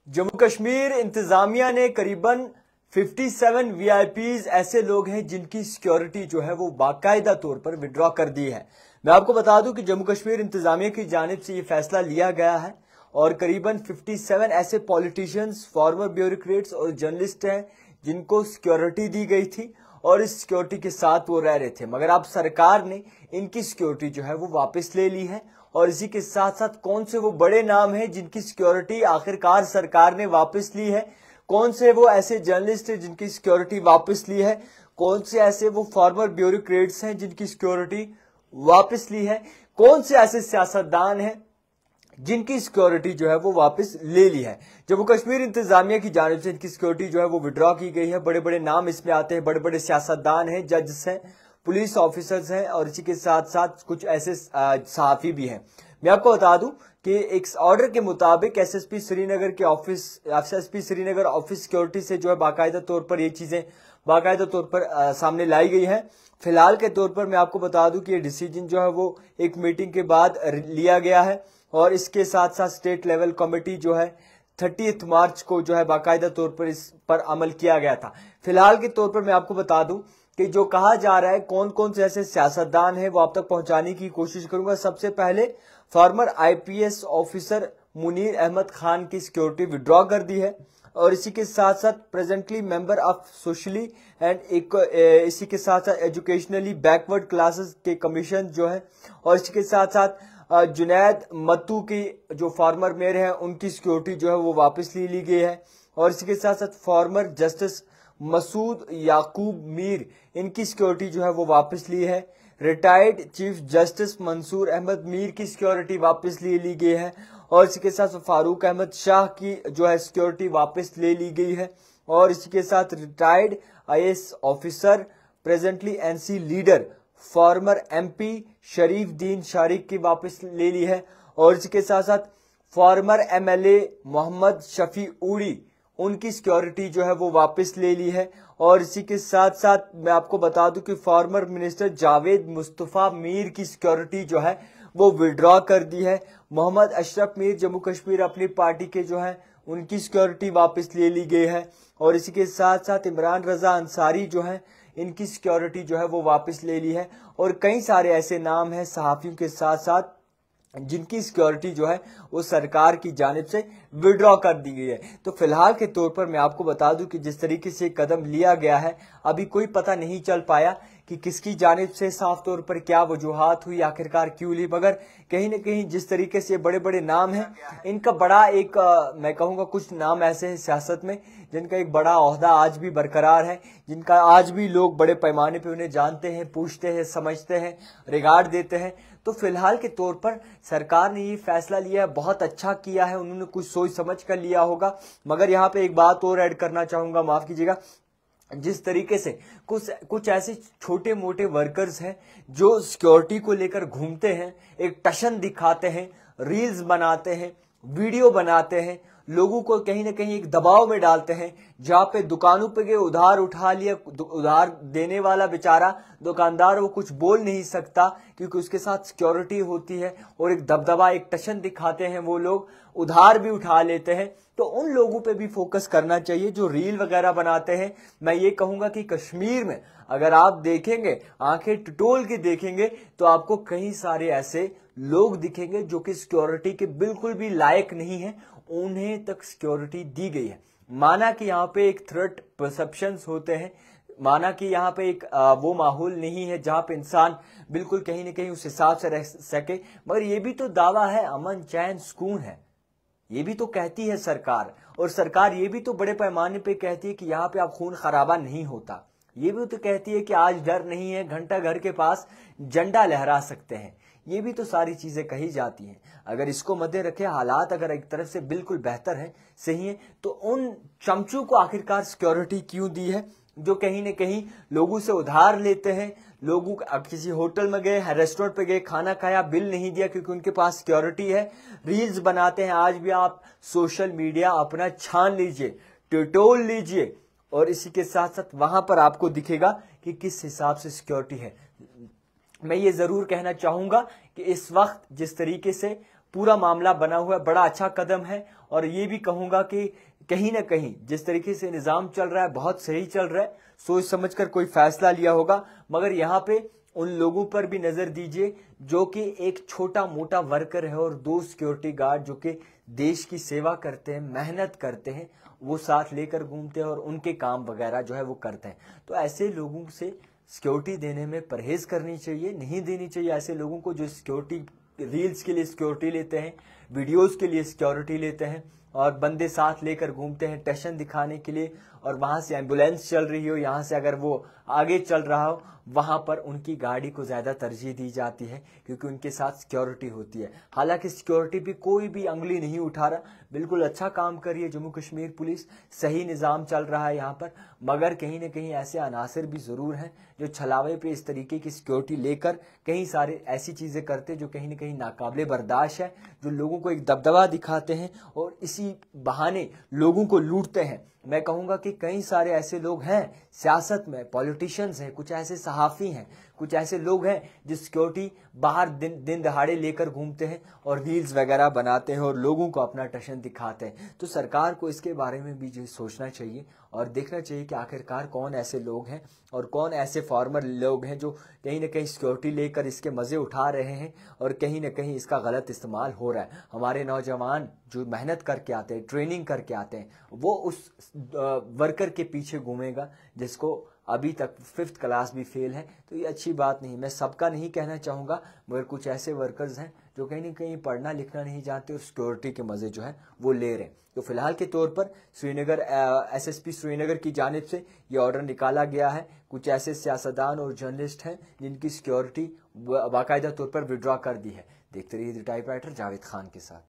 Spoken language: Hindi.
जम्मू कश्मीर इंतजामिया ने करीबन 57 वीआईपीज ऐसे लोग हैं जिनकी सिक्योरिटी जो है वो बाकायदा तौर पर विड्रॉ कर दी है। मैं आपको बता दूं कि जम्मू कश्मीर इंतजामिया की जानिब से ये फैसला लिया गया है और करीबन 57 ऐसे पॉलिटिशियंस, फॉर्मर ब्यूरोक्रेट्स और जर्नलिस्ट हैं जिनको सिक्योरिटी दी गई थी और इस सिक्योरिटी के साथ वो रह रहे थे, मगर अब सरकार ने इनकी सिक्योरिटी जो है वो वापस ले ली है। और इसी के साथ साथ कौन से वो बड़े नाम हैं जिनकी सिक्योरिटी आखिरकार सरकार ने वापस ली है, कौन से वो ऐसे जर्नलिस्ट हैं जिनकी सिक्योरिटी वापस ली है, कौन से ऐसे वो फॉर्मर ब्यूरोक्रेट्स हैं जिनकी सिक्योरिटी वापस ली है, कौन से ऐसे सियासतदान हैं जिनकी सिक्योरिटी जो है वो वापस ले ली है। जम्मू कश्मीर इंतजामिया की जानिब से इनकी सिक्योरिटी जो है वो विड्रॉ की गई है। बड़े बड़े नाम इसमें आते हैं, बड़े बड़े सियासतदान हैं, जजेस हैं, पुलिस ऑफिसर्स हैं और इसी के साथ साथ कुछ ऐसे सहाफी भी हैं। मैं आपको बता दूं कि एक ऑर्डर के मुताबिक एसएसपी श्रीनगर ऑफिस सिक्योरिटी से जो है बाकायदा तौर पर ये चीजें बाकायदा तौर पर सामने लाई गई है। फिलहाल के तौर पर मैं आपको बता दूं कि ये डिसीजन जो है वो एक मीटिंग के बाद लिया गया है और इसके साथ साथ स्टेट लेवल कमेटी जो है 30 मार्च को जो है बाकायदा तौर पर इस पर अमल किया गया था। फिलहाल के तौर पर मैं आपको बता दूं कि जो कहा जा रहा है कौन कौन से ऐसे सियासतदान हैं वो आप तक पहुंचाने की कोशिश करूंगा। सबसे पहले former IPS officer Munir Ahmad Khan की सिक्योरिटी विड्रॉ कर दी है और इसी के साथ साथ presently member of socially and इसी के साथ साथ एजुकेशनली बैकवर्ड क्लासेस के कमीशन जो है और इसके साथ साथ जुनैद मत्तू की जो फॉर्मर मेयर है उनकी सिक्योरिटी जो है वो वापस ली गई है और इसके साथ साथ फॉर्मर जस्टिस मसूद याकूब मीर इनकी सिक्योरिटी जो है वो वापस ली है। Retired chief justice Mansoor Ahmad Mir की सिक्योरिटी वापस ली गई है और इसके साथ फारूक अहमद शाह की जो है सिक्योरिटी वापस ले ली गई है और इसके साथ retired IAS officer presently NC leader former MP Sharif Din Shariq की वापस ले ली है और इसके साथ साथ फॉर्मर एमएलए मोहम्मद शफी उड़ी उनकी सिक्योरिटी जो है वो वापस ले ली है और इसी के साथ साथ मैं आपको बता दूं कि फॉर्मर मिनिस्टर जावेद मुस्तफा मीर की सिक्योरिटी जो है वो विड्रॉ कर दी है। मोहम्मद अशरफ मीर जम्मू कश्मीर अपनी पार्टी के जो है उनकी सिक्योरिटी वापस ले ली गई है और इसी के साथ साथ इमरान रजा अंसारी जो है इनकी सिक्योरिटी जो है वो वापस ले ली है और कई सारे ऐसे नाम हैं सहाफियों के साथ साथ जिनकी सिक्योरिटी जो है वो सरकार की जानिब से विड्रॉ कर दी गई है। तो फिलहाल के तौर पर मैं आपको बता दूं कि जिस तरीके से कदम लिया गया है अभी कोई पता नहीं चल पाया कि किसकी जानिब से साफ तौर पर क्या वजूहात हुई, आखिरकार क्यों ली, मगर कहीं न कहीं जिस तरीके से बड़े बड़े नाम हैं इनका बड़ा एक मैं कहूँगा कुछ नाम ऐसे हैं सियासत में जिनका एक बड़ा ओहदा आज भी बरकरार है, जिनका आज भी लोग बड़े पैमाने पे उन्हें जानते हैं, पूछते हैं, समझते हैं, रिगार्ड देते हैं। तो फिलहाल के तौर पर सरकार ने ये फैसला लिया है, बहुत अच्छा किया है, उन्होंने कुछ सोच समझ कर लिया होगा। मगर यहाँ पे एक बात और ऐड करना चाहूंगा, माफ कीजिएगा, जिस तरीके से कुछ ऐसे छोटे मोटे वर्कर्स हैं जो सिक्योरिटी को लेकर घूमते हैं, एक टशन दिखाते हैं, रील्स बनाते हैं, वीडियो बनाते हैं, लोगों को कहीं ना कहीं एक दबाव में डालते हैं, जहां पे दुकानों पे गए उधार उठा लिया, उधार देने वाला बेचारा दुकानदार वो कुछ बोल नहीं सकता क्योंकि उसके साथ सिक्योरिटी होती है और एक दबदबा, एक टशन दिखाते हैं, वो लोग उधार भी उठा लेते हैं। तो उन लोगों पे भी फोकस करना चाहिए जो रील वगैरह बनाते हैं। मैं ये कहूंगा कि कश्मीर में अगर आप देखेंगे, आंखें टटोल के देखेंगे, तो आपको कई सारे ऐसे लोग दिखेंगे जो कि सिक्योरिटी के बिल्कुल भी लायक नहीं है, उन्हें तक सिक्योरिटी दी गई है। माना कि यहाँ पे एक थ्रेट परसेप्शंस होते हैं, माना कि यहाँ पे एक वो माहौल नहीं है जहां पे इंसान बिल्कुल कहीं ना कहीं उस हिसाब से रह सके, मगर ये भी तो दावा है, अमन चैन सुकून है, ये भी तो कहती है सरकार। और सरकार ये भी तो बड़े पैमाने पे कहती है कि यहाँ पे आप खून खराबा नहीं होता, ये भी तो कहती है कि आज डर नहीं है, घंटा घर के पास झंडा लहरा सकते हैं, ये भी तो सारी चीजें कही जाती हैं। अगर इसको मद्दे रखे, हालात अगर एक तरफ से बिल्कुल बेहतर है, सही है, तो उन चमचों को आखिरकार सिक्योरिटी क्यों दी है जो कहीं न कहीं लोगों से उधार लेते हैं, लोगों किसी होटल में गए, रेस्टोरेंट पे गए, खाना खाया, बिल नहीं दिया क्योंकि उनके पास सिक्योरिटी है, रील्स बनाते हैं। आज भी आप सोशल मीडिया अपना छान लीजिए, टटोल लीजिए और इसी के साथ साथ वहां पर आपको दिखेगा कि किस हिसाब से सिक्योरिटी है। मैं ये जरूर कहना चाहूंगा कि इस वक्त जिस तरीके से पूरा मामला बना हुआ है, बड़ा अच्छा कदम है और ये भी कहूंगा कि कहीं ना कहीं जिस तरीके से निजाम चल रहा है बहुत सही चल रहा है, सोच समझकर कोई फैसला लिया होगा। मगर यहाँ पे उन लोगों पर भी नजर दीजिए जो कि एक छोटा मोटा वर्कर है और 2 सिक्योरिटी गार्ड जो कि देश की सेवा करते हैं, मेहनत करते हैं, वो साथ लेकर घूमते हैं और उनके काम वगैरह जो है वो करते हैं। तो ऐसे लोगों से सिक्योरिटी देने में परहेज करनी चाहिए, नहीं देनी चाहिए ऐसे लोगों को जो सिक्योरिटी रील्स के लिए सिक्योरिटी लेते हैं, वीडियोस के लिए सिक्योरिटी लेते हैं और बंदे साथ लेकर घूमते हैं टशन दिखाने के लिए, और वहां से एम्बुलेंस चल रही हो, यहाँ से अगर वो आगे चल रहा हो, वहां पर उनकी गाड़ी को ज्यादा तरजीह दी जाती है क्योंकि उनके साथ सिक्योरिटी होती है। हालांकि सिक्योरिटी भी कोई भी अंगुली नहीं उठा रहा, बिल्कुल अच्छा काम कर रही है जम्मू कश्मीर पुलिस, सही निजाम चल रहा है यहाँ पर। मगर कहीं ना कहीं ऐसे अनासर भी जरूर हैं जो छलावे पे इस तरीके की सिक्योरिटी लेकर कई सारे ऐसी चीजें करते जो कहीं ना कहीं नाकाबिले बर्दाश्त है, जो लोगों को एक दबदबा दिखाते हैं और इसी बहाने लोगों को लूटते हैं। मैं कहूंगा कि कई सारे ऐसे लोग हैं सियासत में, पॉलिटिशियंस हैं, कुछ ऐसे सहाफी हैं, कुछ ऐसे लोग हैं जो सिक्योरिटी बाहर दिन दहाड़े लेकर घूमते हैं और रील्स वगैरह बनाते हैं और लोगों को अपना टशन दिखाते हैं। तो सरकार को इसके बारे में भी जो सोचना चाहिए और देखना चाहिए कि आखिरकार कौन ऐसे लोग हैं और कौन ऐसे फॉर्मर लोग हैं जो कहीं ना कहीं सिक्योरिटी लेकर इसके मजे उठा रहे हैं और कहीं ना कहीं इसका गलत इस्तेमाल हो रहा है। हमारे नौजवान जो मेहनत करके आते हैं, ट्रेनिंग करके आते हैं, वो उस वर्कर के पीछे घूमेगा जिसको अभी तक 5th क्लास भी फेल है। तो ये अच्छी बात नहीं, मैं सबका नहीं कहना चाहूँगा, मगर कुछ ऐसे वर्कर्स हैं जो कहीं ना कहीं पढ़ना लिखना नहीं जानते और सिक्योरिटी के मज़े जो है वो ले रहे हैं। तो फिलहाल के तौर पर श्रीनगर एसएसपी श्रीनगर की जानिब से ये ऑर्डर निकाला गया है। कुछ ऐसे सियासतदान और जर्नलिस्ट हैं जिनकी सिक्योरिटी बाकायदा तौर पर विड्रॉ कर दी है। देखते रहिए द टाइपराइटर जावेद खान के साथ।